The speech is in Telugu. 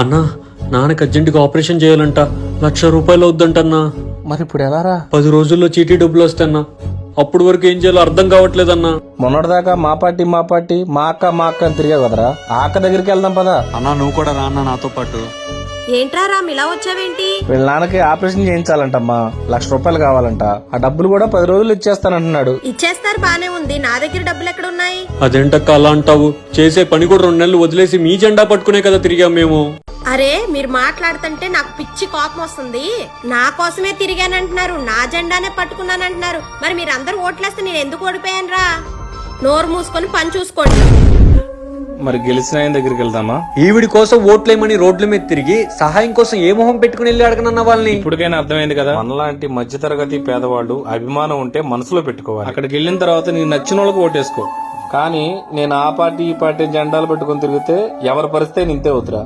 అన్నా నాన్నకి అర్జెంటుగా ఆపరేషన్ చేయాలంట, 1,00,000 రూపాయలు అవుద్దంటన్నా. మరి ఇప్పుడు ఎలారా? 10 రోజుల్లో చీటీ డబ్బులు వస్తాయన్నా. అప్పుడు వరకు ఏం చేయాలో అర్థం కావట్లేదన్నా. మొన్నటిదాకా మా పార్టీ మా అక్క అని తిరిగావు కదరా, ఆ అక్క దగ్గరికి వెళ్దాం పదా. అన్నా నువ్వు కూడా రా అన్న నాతో పాటు. ఏంట్రా రామ్ ఇలా వచ్చావేంటి? వీళ్ళ నాన్నకి ఆపరేషన్ చేయించాలంటమ్మా, 1,00,000 రూపాయలు కావాలంట. ఆ డబ్బులు కూడా 10 రోజులు ఇచ్చేస్తానంటున్నాడు. ఇచ్చేస్తారు బానే ఉంది, నా దగ్గర డబ్బులు ఎక్కడున్నాయి? అదేంటక్క అలా అంటావు? చేసే పని కూడా 2 నెలలు వదిలేసి మీ జెండా పట్టుకునే కదా తిరిగాం మేము. అరే మీరు మాట్లాడుతుంటే నాకు పిచ్చి కోపం వస్తుంది. నా కోసమే తిరిగానంటున్నారు, నా జెండానే పట్టుకున్నానంటున్నారు. మరి మీరందరూ ఓట్లేస్తే నేను ఎందుకు ఓడిపోయాను రా? నోరు మూసుకొని పని చూసుకోండి. మరి గెలిచిన ఆయన దగ్గరికి వెళ్దామా? ఈవిడి కోసం ఓట్లేమని రోడ్ల మీద తిరిగి సహాయం కోసం ఏ మొహం పెట్టుకుని వెళ్ళి అడగనన్న వాళ్ళని. ఇప్పటికైనా అర్థమైంది కదా, మనలాంటి మధ్యతరగతి పేదవాళ్ళు అభిమానం ఉంటే మనసులో పెట్టుకోవాలి. అక్కడికి వెళ్ళిన తర్వాత నీకు నచ్చిన వాళ్ళకి ఓటేసుకో. కానీ నేను ఆ పార్టీ ఈ పార్టీ జెండాలు పెట్టుకుని తిరిగితే ఎవరి పరిస్థితి నింతే అవుతురా.